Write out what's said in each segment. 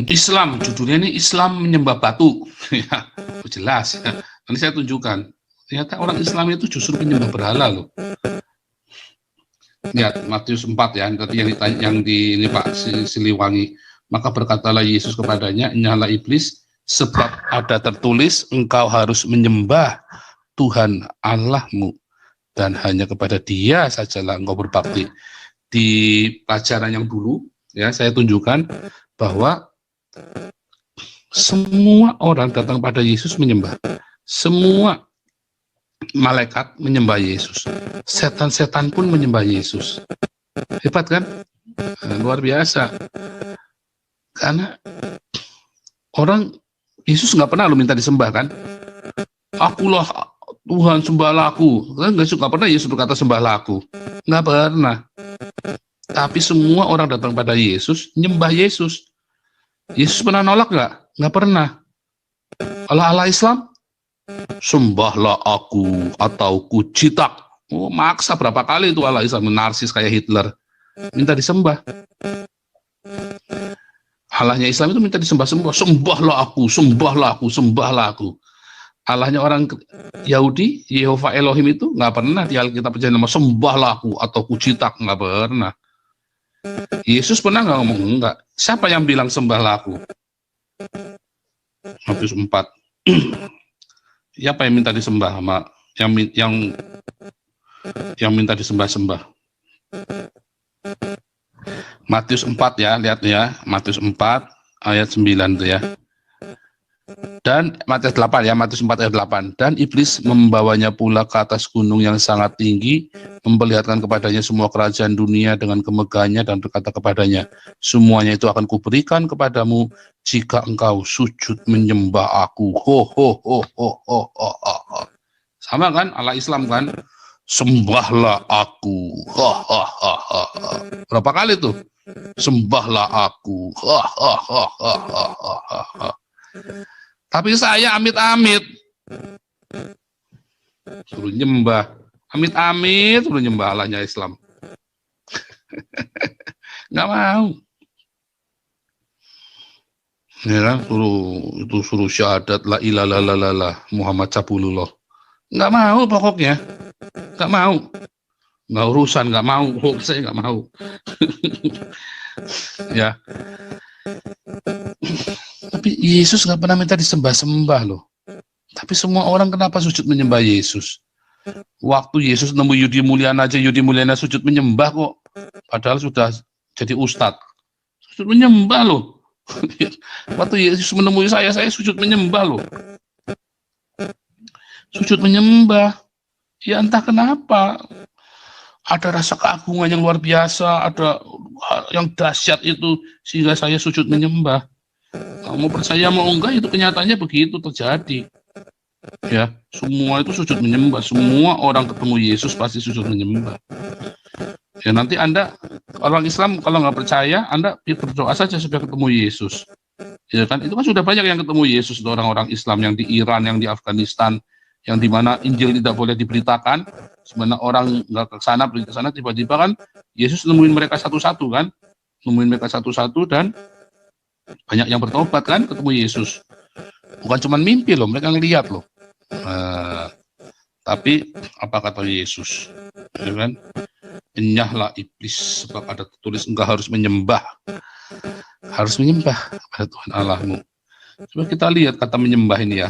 Islam, judulnya ini Islam menyembah batu. Ya, jelas. Ya. Nanti saya tunjukkan. Ternyata orang Islam itu justru menyembah berhala loh. Lihat Matius 4 ya, tadi yang di ini Pak Siliwangi. Maka berkatalah Yesus kepadanya, "Nyala iblis, sebab ada tertulis engkau harus menyembah Tuhan Allahmu dan hanya kepada Dia sajalah engkau berbakti." Di pelajaran yang dulu ya, saya tunjukkan bahwa semua orang datang pada Yesus menyembah. Semua malaikat menyembah Yesus. Setan-setan pun menyembah Yesus. Hebat kan? Luar biasa. Karena orang Yesus nggak pernah lo minta disembah kan? Akulah Tuhan, sembahlah aku. Kan nggak pernah Yesus berkata sembahlah aku. Nggak pernah. Tapi semua orang datang pada Yesus, nyembah Yesus. Yesus pernah nolak nggak? Nggak pernah. Kalau Allah Islam, sembahlah aku atau kucitak. Oh, maksa berapa kali itu Allah Islam, narsis kayak Hitler. Minta disembah. Allahnya Islam itu minta disembah-sembah. Sembahlah aku, sembahlah aku, sembahlah aku. Allahnya orang Yahudi, Yehova Elohim itu nggak pernah di Alkitab percaya nama sembahlah aku atau kucitak, nggak pernah. Yesus pernah nggak ngomong? Enggak. Siapa yang bilang sembahlah aku? Matius 4. Siapa yang minta disembah sama yang minta disembah-sembah? Matius 4 ya, lihat ya. Matius 4 ayat 9 itu ya. Dan Matius 8 ya, Matius 4 ayat 8. Dan iblis membawanya pula ke atas gunung yang sangat tinggi, memperlihatkan kepadanya semua kerajaan dunia dengan kemegahannya dan berkata kepadanya, semuanya itu akan kuberikan kepadamu jika engkau sujud menyembah aku. Ho ho ho ho ho ho ho. Sama kan Allah Islam kan? Sembahlah aku. Ha ha ha ha. Berapa kali tuh? Sembahlah aku. Ha ha ha ha ha ha. Tapi saya amit-amit suruh nyembah, amit-amit suruh nyembah Allahnya Islam. Nggak mau. Ya kan, suruh syahadat la ilaha illallah Muhammad Cabulullah. Nggak mau pokoknya. Nggak mau. Nggak urusan, nggak mau. Saya nggak mau. Ya. Tapi Yesus nggak pernah minta disembah-sembah loh. Tapi semua orang kenapa sujud menyembah Yesus? Waktu Yesus nemu Yudi Mulyana aja, Yudi Mulyana sujud menyembah kok. Padahal sudah jadi ustadz. Sujud menyembah loh. Waktu Yesus menemui saya sujud menyembah loh. Sujud menyembah. Ya entah kenapa. Ada rasa keagungan yang luar biasa, ada yang dahsyat itu, sehingga saya sujud menyembah. Mau percaya mau enggak, itu kenyataannya begitu terjadi. Ya, semua itu sujud menyembah. Semua orang ketemu Yesus pasti sujud menyembah. Ya, nanti Anda orang Islam kalau nggak percaya, Anda berdoa saja supaya ketemu Yesus. Ya kan, itu kan sudah banyak yang ketemu Yesus, orang-orang Islam yang di Iran, yang di Afghanistan, yang dimana Injil tidak boleh diberitakan, sebenarnya orang nggak ke sana, pergi ke sana, tiba-tiba kan Yesus nemuin mereka satu-satu kan, dan banyak yang bertobat kan, ketemu Yesus. Bukan cuma mimpi loh, mereka ngelihat loh. Tapi apa kata Yesus? Ya kan? Enyahlah iblis, sebab ada tertulis engkau harus menyembah pada Tuhan Allahmu. Coba kita lihat kata menyembah ini ya.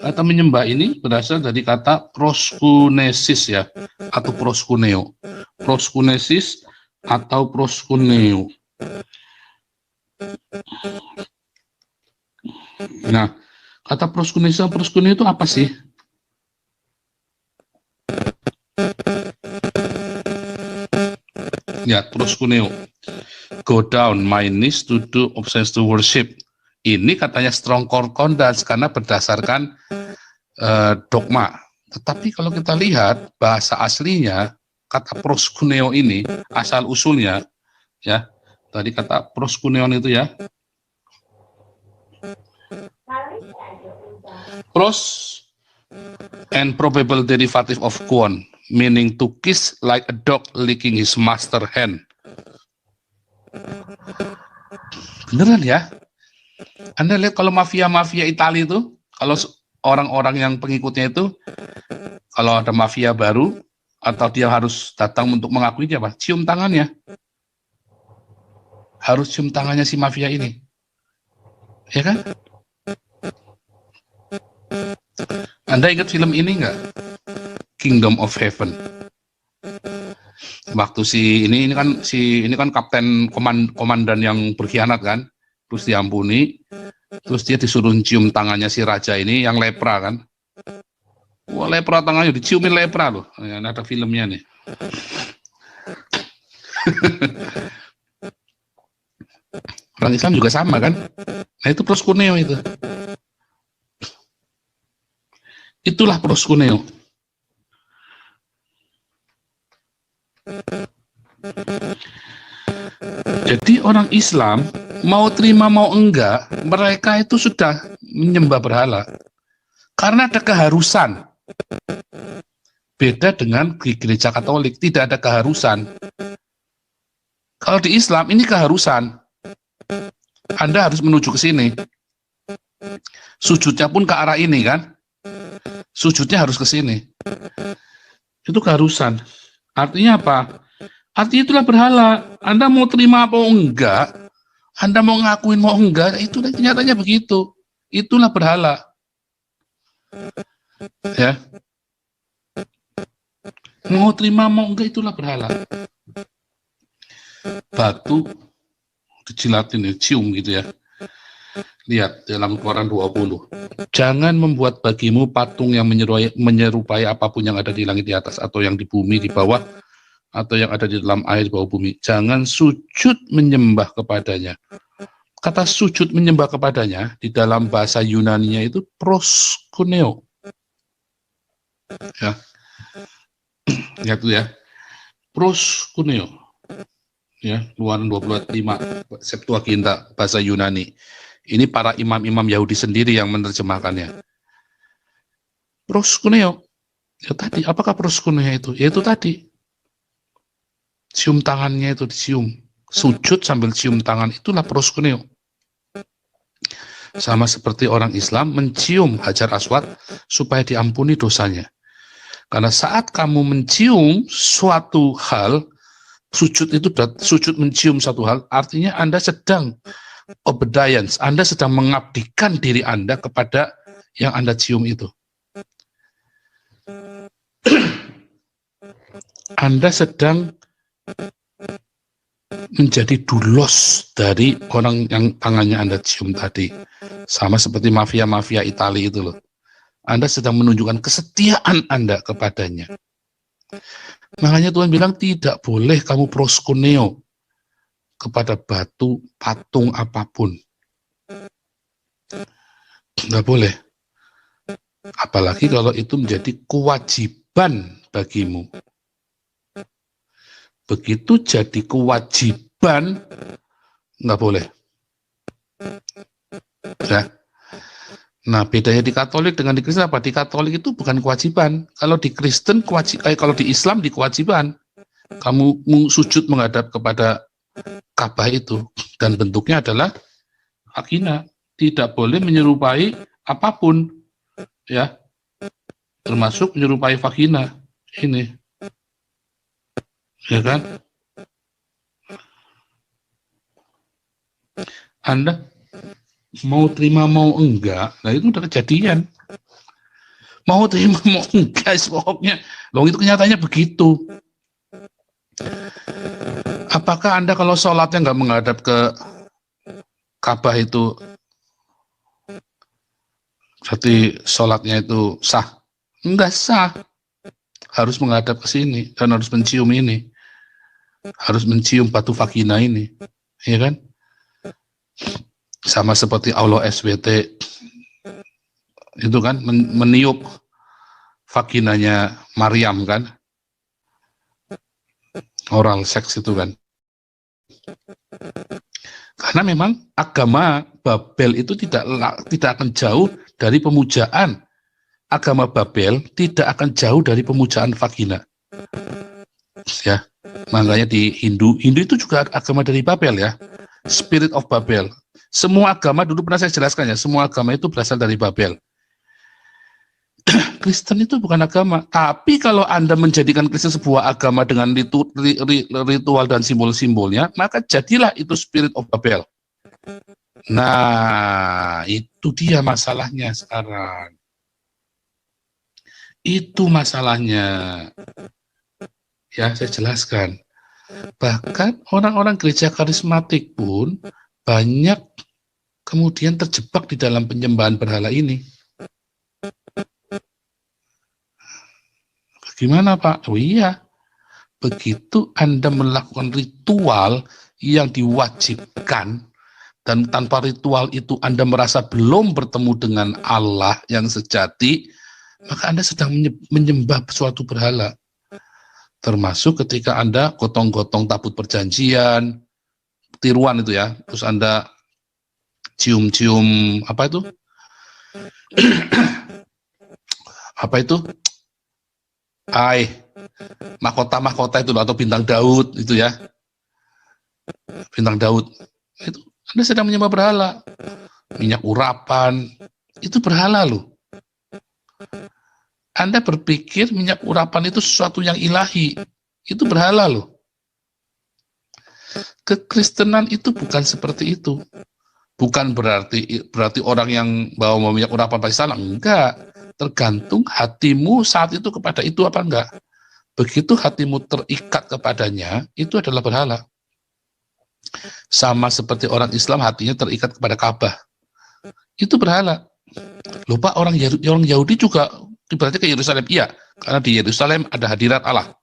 Kata menyembah ini berasal dari kata proskunesis ya, atau proskuneo. Proskunesis atau proskuneo. Nah, kata proskuneo itu apa sih? Ya, proskuneo. Go down my knees to do obsess to worship. Ini katanya strong concordance karena berdasarkan dogma. Tetapi kalau kita lihat bahasa aslinya, kata proskuneo ini asal usulnya ya, tadi kata proskuneon itu ya, pros and probable derivative of kuon, meaning to kiss like a dog licking his master hand. Beneran ya? Anda lihat kalau mafia-mafia Italia itu, kalau orang-orang yang pengikutnya itu, kalau ada mafia baru, atau dia harus datang untuk mengakuinya, apa? Cium tangannya. Harus cium tangannya si mafia ini. Ya kan? Anda ingat film ini nggak? Kingdom of Heaven. Waktu ini kan kapten komandan yang berkhianat kan, terus diampuni, terus dia disuruh cium tangannya si raja ini yang lepra kan. Wah, lepra tangannya diciumin lepra loh. Ya, ada filmnya nih. Orang Islam juga sama kan. Nah itu proskuneo itu. Itulah proskuneo. Jadi orang Islam mau terima mau enggak, mereka itu sudah menyembah berhala. Karena ada keharusan. Beda dengan di gereja Katolik, tidak ada keharusan. Kalau di Islam ini keharusan. Anda harus menuju ke sini. Sujudnya pun ke arah ini kan. Sujudnya harus ke sini. Itu keharusan. Artinya apa? Artinya itulah berhala. Anda mau terima apa enggak, Anda mau ngakuin mau enggak, itu nyatanya begitu. Itulah berhala. Ya. Mau terima mau enggak, itulah berhala. Batu dijilatin, cium gitu ya. Lihat dalam Keluaran 20. Jangan membuat bagimu patung yang menyerupai apapun yang ada di langit di atas, atau yang di bumi di bawah, atau yang ada di dalam air di bawah bumi. Jangan sujud menyembah kepadanya. Kata sujud menyembah kepadanya di dalam bahasa Yunani-nya itu proskuneo. Ya. Lihat tuh ya. Proskuneo. Ya, Keluaran 25 Septuaginta bahasa Yunani. Ini para imam-imam Yahudi sendiri yang menerjemahkannya. Proskuneo. Ya tadi, apakah proskuneo itu? Ya itu tadi. Cium tangannya itu dicium. Sujud sambil cium tangan, itulah proskuneo. Sama seperti orang Islam mencium Hajar Aswad supaya diampuni dosanya. Karena saat kamu mencium suatu hal, sujud mencium suatu hal, artinya Anda sedang obedience, Anda sedang mengabdikan diri Anda kepada yang Anda cium itu. Anda sedang menjadi dulos dari orang yang tangannya Anda cium tadi. Sama seperti mafia-mafia Italia itu loh. Anda sedang menunjukkan kesetiaan Anda kepadanya. Makanya Tuhan bilang tidak boleh kamu proskuneo kepada batu, patung apapun. Nggak boleh. Apalagi kalau itu menjadi kewajiban bagimu. Begitu jadi kewajiban, nggak boleh. Ya. Nah, bedanya di Katolik dengan di Kristen apa? Di Katolik itu bukan kewajiban. Kalau di Kristen kalau di Islam di kewajiban. Kamu sujud menghadap kepada Ka'bah itu, dan bentuknya adalah vagina. Tidak boleh menyerupai apapun, ya, termasuk menyerupai vagina ini, ya kan? Anda mau terima mau enggak, nah itu udah kejadian. Mau terima mau enggak, pokoknya, loh itu kenyataannya begitu. Apakah Anda kalau sholatnya nggak menghadap ke Ka'bah itu berarti sholatnya itu sah? Enggak sah. Harus menghadap ke sini dan harus mencium ini. Harus mencium batu vagina ini. Ya kan? Sama seperti Allah SWT itu kan meniup vaginanya Maryam kan? Oral seks itu kan. Karena memang agama Babel itu tidak akan jauh dari pemujaan. Agama Babel tidak akan jauh dari pemujaan vagina. Ya, makanya di Hindu itu juga agama dari Babel ya. Spirit of Babel. Semua agama, dulu pernah saya jelaskan ya, semua agama itu berasal dari Babel. Kristen itu bukan agama, tapi kalau Anda menjadikan Kristen sebuah agama dengan ritual dan simbol-simbolnya, maka jadilah itu spirit of Babel. Nah, itu dia masalahnya sekarang. Itu masalahnya. Ya, saya jelaskan. Bahkan orang-orang gereja karismatik pun banyak kemudian terjebak di dalam penyembahan berhala ini. Bagaimana, Pak? Oh iya, begitu Anda melakukan ritual yang diwajibkan, dan tanpa ritual itu Anda merasa belum bertemu dengan Allah yang sejati, maka Anda sedang menyembah suatu berhala. Termasuk ketika Anda gotong-gotong tabut perjanjian, tiruan itu ya, terus Anda cium-cium, apa itu? Apa itu? Mahkota-mahkota itu, atau bintang Daud itu ya. Bintang Daud. Itu Anda sedang menyembah berhala. Minyak urapan, itu berhala loh. Anda berpikir minyak urapan itu sesuatu yang ilahi, itu berhala loh. Kekristenan itu bukan seperti itu. Bukan berarti orang yang bawa minyak urapan pasti salah, enggak. Tergantung hatimu saat itu kepada itu apa enggak. Begitu hatimu terikat kepadanya, itu adalah berhala. Sama seperti orang Islam hatinya terikat kepada Ka'bah, itu berhala. Lupa orang Yahudi juga berarti ke Yerusalem, iya, karena di Yerusalem ada hadirat Allah.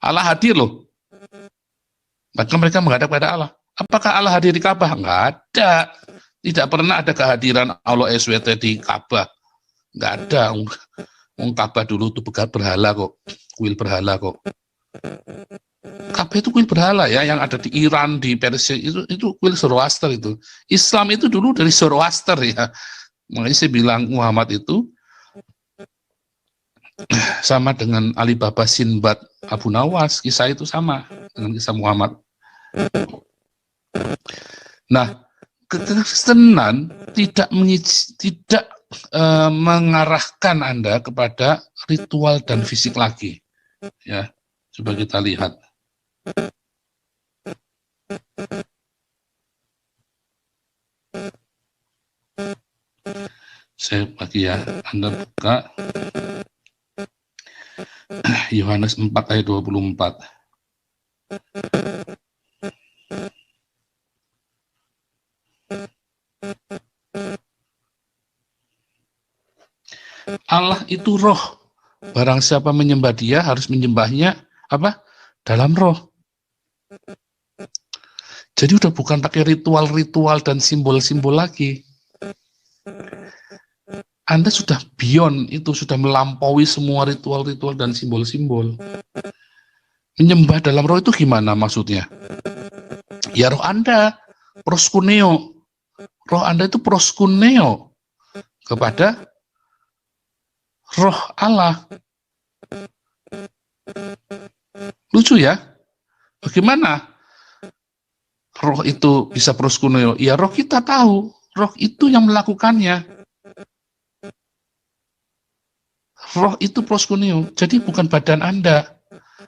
Allah hadir loh. Maka mereka menghadap kepada Allah. Apakah Allah hadir di Ka'bah? Enggak ada. Tidak pernah ada kehadiran Allah SWT di Ka'bah. Enggak ada. Ka'bah dulu itu berhala kok. Kuil berhala kok. Ka'bah itu kuil berhala ya, yang ada di Iran, di Persia, itu kuil Zoroaster itu. Islam itu dulu dari Zoroaster ya. Makanya saya bilang Muhammad itu sama dengan Alibaba Sinbad Abu Nawas, kisah itu sama dengan kisah Muhammad. Nah, kekristenan tidak mengarahkan Anda kepada ritual dan fisik lagi. Ya, coba kita lihat. Saya bagi ya, Anda buka Yohanes 4 ayat 24. Allah itu roh. Barang siapa menyembah dia harus menyembahnya apa? Dalam roh. Jadi udah bukan pakai ritual-ritual dan simbol-simbol lagi. Anda sudah beyond itu, sudah melampaui semua ritual-ritual dan simbol-simbol. Menyembah dalam roh itu gimana maksudnya? Ya roh Anda, proskuneo. Roh Anda itu proskuneo kepada roh Allah. Lucu ya? Bagaimana roh itu bisa proskuneo? Ya roh kita tahu, roh itu yang melakukannya. Roh itu proskuneo, jadi bukan badan Anda.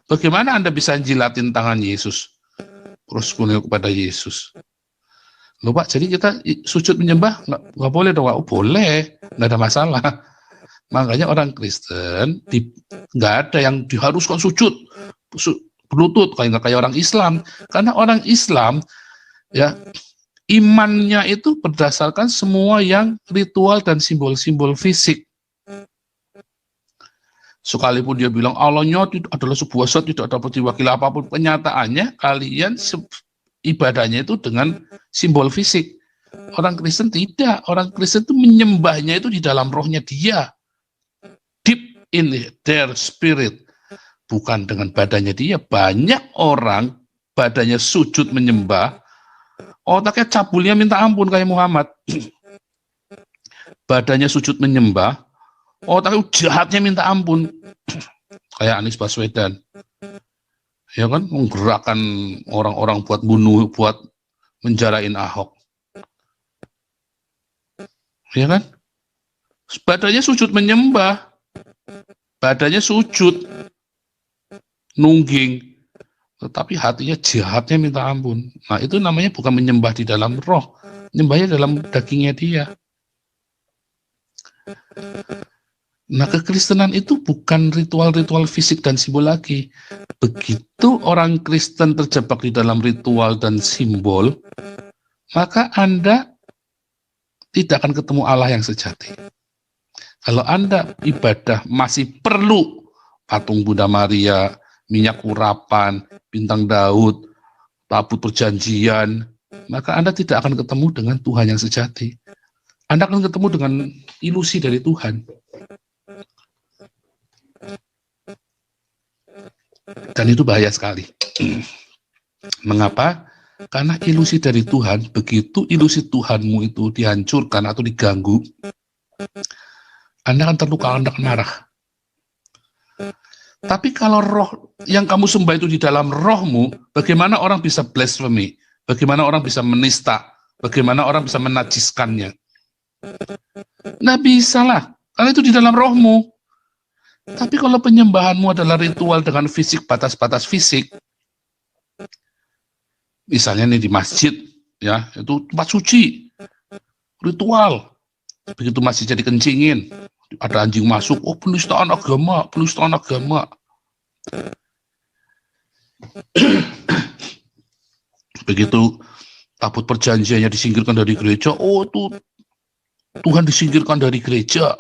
Bagaimana Anda bisa jilatin tangan Yesus? Proskuneo kepada Yesus. Loh Pak, jadi kita sujud menyembah nggak boleh dong? Oh, boleh, nggak ada masalah. Makanya orang Kristen nggak ada yang diharuskan sujud berlutut kayak orang Islam. Karena orang Islam ya imannya itu berdasarkan semua yang ritual dan simbol-simbol fisik. Sekalipun dia bilang Allahnya adalah sebuah zat, tidak dapat diwakili apapun, kenyataannya kalian ibadahnya itu dengan simbol fisik. Orang Kristen tidak. Orang Kristen itu menyembahnya itu di dalam rohnya dia. Deep in their spirit. Bukan dengan badannya dia. Banyak orang badannya sujud menyembah, otaknya cabulnya minta ampun kayak Muhammad. Badannya sujud menyembah, otaknya jahatnya minta ampun. Kayak Anies Baswedan. Ya kan, menggerakkan orang-orang buat bunuh, buat menjarain Ahok. ya kan? Badannya sujud menyembah, badannya sujud, nungging, tetapi hatinya jahatnya minta ampun. Nah, itu namanya bukan menyembah di dalam roh, menyembahnya dalam dagingnya dia. Nah, kekristenan itu bukan ritual-ritual fisik dan simbol lagi. Begitu orang Kristen terjebak di dalam ritual dan simbol, maka Anda tidak akan ketemu Allah yang sejati. Kalau Anda ibadah masih perlu patung Bunda Maria, minyak urapan, bintang Daud, tabut perjanjian, maka Anda tidak akan ketemu dengan Tuhan yang sejati. Anda akan ketemu dengan ilusi dari Tuhan. Dan itu bahaya sekali. Mengapa? Karena ilusi dari Tuhan, begitu ilusi Tuhanmu itu dihancurkan atau diganggu, Anda akan terluka, Anda akan marah. Tapi kalau roh yang kamu sembah itu di dalam rohmu, bagaimana orang bisa blasphemy? Bagaimana orang bisa menista? Bagaimana orang bisa menajiskannya? Nggak bisa lah, karena itu di dalam rohmu. Tapi kalau penyembahanmu adalah ritual dengan fisik, batas-batas fisik, misalnya nih di masjid, ya itu tempat suci, ritual. Begitu masjidnya dikencingin, ada anjing masuk, oh penistaan agama, penistaan agama. Begitu tabut perjanjiannya disingkirkan dari gereja, oh itu Tuhan disingkirkan dari gereja.